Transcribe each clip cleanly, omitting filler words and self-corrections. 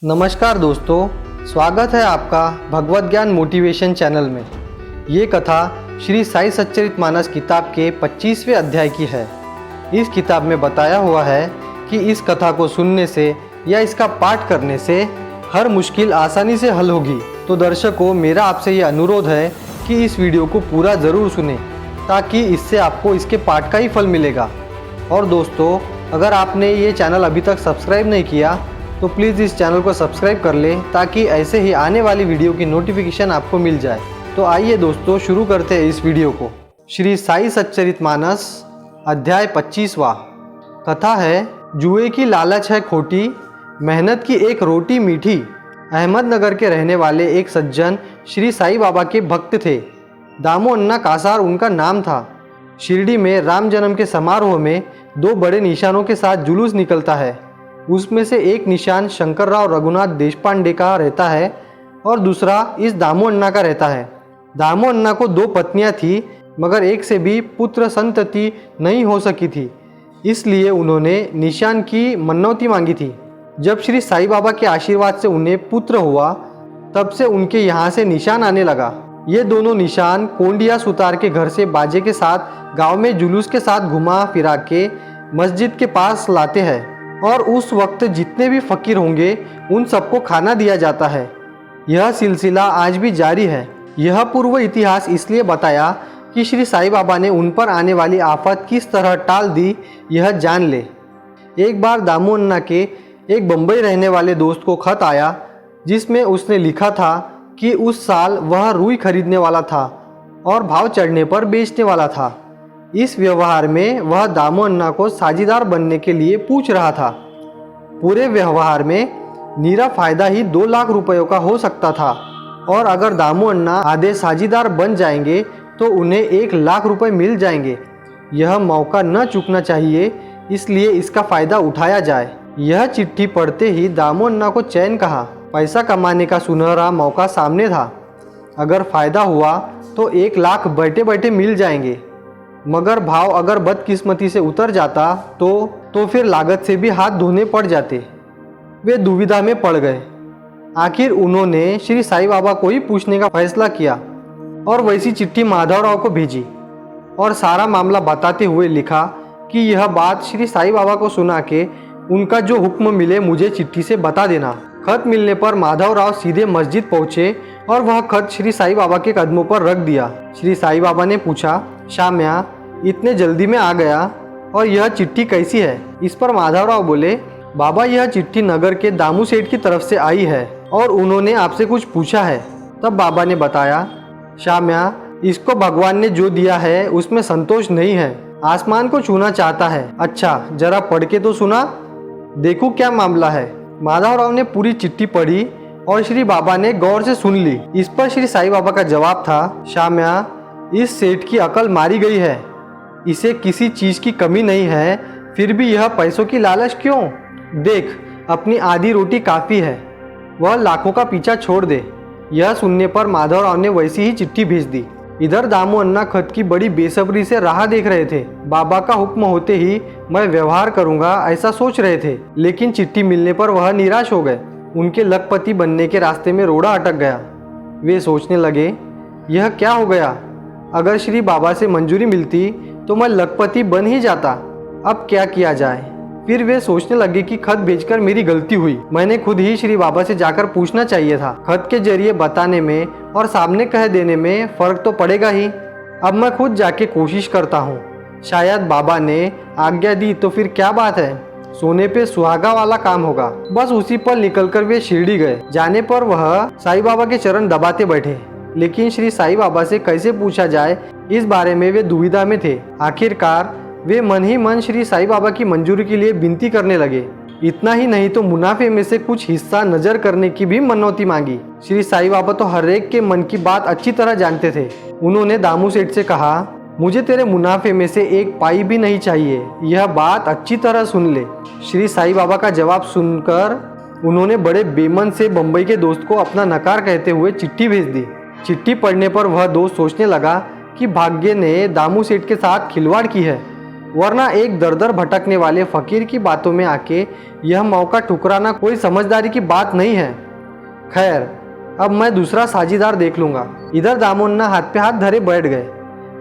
नमस्कार दोस्तों, स्वागत है आपका भगवत ज्ञान मोटिवेशन चैनल में। ये कथा श्री साई सच्चरितमानस किताब के 25वें अध्याय की है। इस किताब में बताया हुआ है कि इस कथा को सुनने से या इसका पाठ करने से हर मुश्किल आसानी से हल होगी। तो दर्शकों, मेरा आपसे ये अनुरोध है कि इस वीडियो को पूरा ज़रूर सुने ताकि इससे आपको इसके पाठ का ही फल मिलेगा। और दोस्तों, अगर आपने ये चैनल अभी तक सब्सक्राइब नहीं किया तो प्लीज़ इस चैनल को सब्सक्राइब कर लें ताकि ऐसे ही आने वाली वीडियो की नोटिफिकेशन आपको मिल जाए। तो आइए दोस्तों, शुरू करते हैं इस वीडियो को। श्री साई सच्चरितमानस अध्याय 25वां। कथा है, जुए की लालच है खोटी, मेहनत की एक रोटी मीठी। अहमदनगर के रहने वाले एक सज्जन श्री साई बाबा के भक्त थे। दामू अन्ना कासार उनका नाम था। शिरडी में राम जन्म के समारोह में दो बड़े निशानों के साथ जुलूस निकलता है। उसमें से एक निशान शंकरराव रघुनाथ देशपांडे का रहता है और दूसरा इस दामू अन्ना का रहता है। दामू अन्ना को दो पत्नियां थी, मगर एक से भी पुत्र संतति नहीं हो सकी थी, इसलिए उन्होंने निशान की मन्नौती मांगी थी। जब श्री साई बाबा के आशीर्वाद से उन्हें पुत्र हुआ, तब से उनके यहाँ से निशान आने लगा। ये दोनों निशान कोंडिया सुतार के घर से बाजे के साथ गांव में जुलूस के साथ घुमा फिरा के मस्जिद के पास लाते हैं और उस वक्त जितने भी फकीर होंगे उन सबको खाना दिया जाता है। यह सिलसिला आज भी जारी है। यह पूर्व इतिहास इसलिए बताया कि श्री साई बाबा ने उन पर आने वाली आफत किस तरह टाल दी, यह जान ले। एक बार दामू अन्ना के एक बम्बई रहने वाले दोस्त को खत आया, जिसमें उसने लिखा था कि उस साल वह रुई खरीदने वाला था और भाव चढ़ने पर बेचने वाला था। इस व्यवहार में वह दामू अन्ना को साझीदार बनने के लिए पूछ रहा था। पूरे व्यवहार में नीरा फायदा ही 2 लाख रुपयों का हो सकता था और अगर दामू अन्ना आधे साझीदार बन जाएंगे तो उन्हें 1 लाख रुपए मिल जाएंगे। यह मौका न चूकना चाहिए, इसलिए इसका फायदा उठाया जाए। यह चिट्ठी पढ़ते ही दामू अन्ना को चैन कहा। पैसा कमाने का सुनहरा मौका सामने था। अगर फायदा हुआ तो 1 लाख बैठे बैठे मिल जाएंगे, मगर भाव अगर बदकिस्मती से उतर जाता तो फिर लागत से भी हाथ धोने पड़ जाते। वे दुविधा में पड़ गए। आखिर उन्होंने श्री साई बाबा को ही पूछने का फैसला किया और वैसी चिट्ठी माधवराव को भेजी और सारा मामला बताते हुए लिखा कि यह बात श्री साई बाबा को सुना के उनका जो हुक्म मिले मुझे चिट्ठी से बता देना। खत मिलने पर माधवराव सीधे मस्जिद पहुँचे और वह खत श्री साई बाबा के कदमों पर रख दिया। श्री साई बाबा ने पूछा, शाम्या, इतने जल्दी में आ गया और यह चिट्ठी कैसी है? इस पर माधवराव बोले, बाबा, यह चिट्ठी नगर के दामू सेठ की तरफ से आई है और उन्होंने आपसे कुछ पूछा है। तब बाबा ने बताया, शाम्या, इसको भगवान ने जो दिया है उसमें संतोष नहीं है, आसमान को छूना चाहता है। अच्छा, जरा पढ़ के तो सुना, देखो क्या मामला है। माधवराव ने पूरी चिट्ठी पढ़ी और श्री बाबा ने गौर से सुन ली। इस पर श्री साई बाबा का जवाब था, शाम्या, इस सेठ की अकल मारी गई है। इसे किसी चीज की कमी नहीं है, फिर भी यह पैसों की लालच क्यों? देख, अपनी आधी रोटी काफी है, वह लाखों का पीछा छोड़ दे। यह सुनने पर माधवराव ने वैसी ही चिट्ठी भेज दी। इधर दामू अन्ना खत की बड़ी बेसब्री से राह देख रहे थे। बाबा का हुक्म होते ही मैं व्यवहार करूंगा ऐसा सोच रहे थे, लेकिन चिट्ठी मिलने पर वह निराश हो गए। उनके लखपति बनने के रास्ते में रोड़ा अटक गया। वे सोचने लगे, यह क्या हो गया? अगर श्री बाबा से मंजूरी मिलती तो मैं लखपति बन ही जाता। अब क्या किया जाए? फिर वे सोचने लगे कि खत भेजकर मेरी गलती हुई। मैंने खुद ही श्री बाबा से जाकर पूछना चाहिए था। खत के जरिए बताने में और सामने कह देने में फर्क तो पड़ेगा ही। अब मैं खुद जाके कोशिश करता हूँ। शायद बाबा ने आज्ञा दी तो फिर क्या बात है, सोने पे सुहागा वाला काम होगा। बस उसी पल निकलकर वे शिरडी गए। जाने पर वह साई बाबा के चरण दबाते बैठे, लेकिन श्री साई बाबा से कैसे पूछा जाए इस बारे में वे दुविधा में थे। आखिरकार वे मन ही मन श्री साई बाबा की मंजूरी के लिए विनती करने लगे। इतना ही नहीं तो मुनाफे में से कुछ हिस्सा नजर करने की भी मनौती मांगी। श्री साई बाबा तो हर एक के मन की बात अच्छी तरह जानते थे। उन्होंने दामू सेठ से कहा, मुझे तेरे मुनाफे में से 1 पाई भी नहीं चाहिए, यह बात अच्छी तरह सुन ले। श्री साई बाबा का जवाब सुनकर उन्होंने बड़े बेमन से बम्बई के दोस्त को अपना नकार कहते हुए चिट्ठी भेज दी। चिट्ठी पढ़ने पर वह दोस्त सोचने लगा कि भाग्य ने दामू सेठ के साथ खिलवाड़ की है। वरना एक दर दर भटकने वाले फकीर की बातों में आके यह मौका ठुकराना कोई समझदारी की बात नहीं है। खैर, अब मैं दूसरा साझीदार देख लूँगा। इधर दामुन्ना हाथ पे हाथ धरे बैठ गए।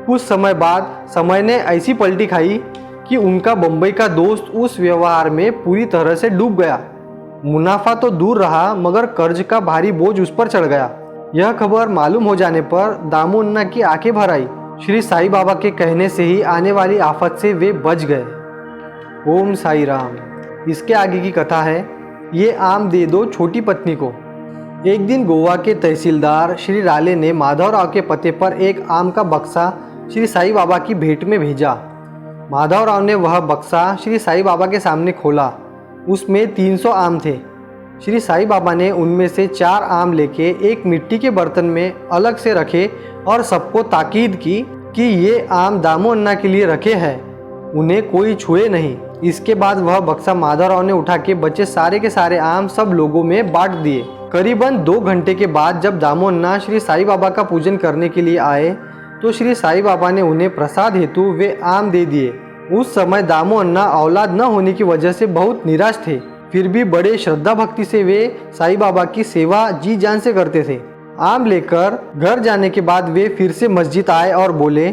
कुछ समय बाद समय ने ऐसी पलटी खाई कि उनका बम्बई का दोस्त उस व्यवहार में पूरी तरह से डूब गया। मुनाफा तो दूर रहा मगर कर्ज का भारी बोझ उस पर चढ़ गया। यह खबर मालूम हो जाने पर दामुन्ना की आंखें भर आई। श्री साईं बाबा के कहने से ही आने वाली आफत से वे बच गए। ओम साई राम। इसके आगे की कथा है, ये आम दे दो छोटी पत्नी को। एक दिन गोवा के तहसीलदार श्री राले ने माधवराव के पते पर एक आम का बक्सा श्री साईं बाबा की भेंट में भेजा। माधवराव ने वह बक्सा श्री साईं बाबा के सामने खोला। उसमें 300 आम थे। श्री साईं बाबा ने उनमें से 4 आम लेके एक मिट्टी के बर्तन में अलग से रखे और सबको ताकीद की कि ये आम दामुन्ना के लिए रखे हैं, उन्हें कोई छुए नहीं। इसके बाद वह बक्सा माधवराव ने उठा के बचे सारे के सारे आम सब लोगों में बांट दिए। करीबन 2 घंटे के बाद जब दामुन्ना श्री साईं बाबा का पूजन करने के लिए आए तो श्री साईं बाबा ने उन्हें प्रसाद हेतु वे आम दे दिए। उस समय दामुन्ना औलाद न होने की वजह से बहुत निराश थे, फिर भी बड़े श्रद्धा भक्ति से वे साईं बाबा की सेवा जी जान से करते थे। आम लेकर घर जाने के बाद वे फिर से मस्जिद आए और बोले,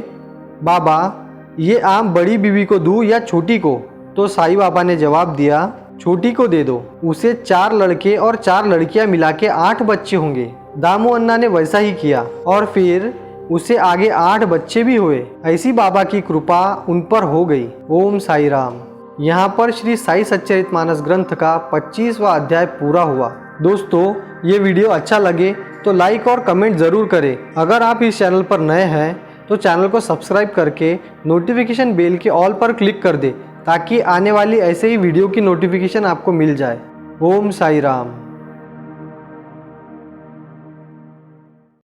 बाबा ये आम बड़ी बीवी को दूं या छोटी को? तो साईं बाबा ने जवाब दिया, छोटी को दे दो, उसे 4 लड़के और 4 लड़कियां मिला के 8 बच्चे होंगे। दामुन्ना ने वैसा ही किया और फिर उसे आगे 8 बच्चे भी हुए। ऐसी बाबा की कृपा उन पर हो गई। ओम साई राम। यहाँ पर श्री साई सच्चरितमानस ग्रंथ का 25वां अध्याय पूरा हुआ। दोस्तों, ये वीडियो अच्छा लगे तो लाइक और कमेंट ज़रूर करें। अगर आप इस चैनल पर नए हैं तो चैनल को सब्सक्राइब करके नोटिफिकेशन बेल के ऑल पर क्लिक कर दें ताकि आने वाली ऐसे ही वीडियो की नोटिफिकेशन आपको मिल जाए। ओम साई राम।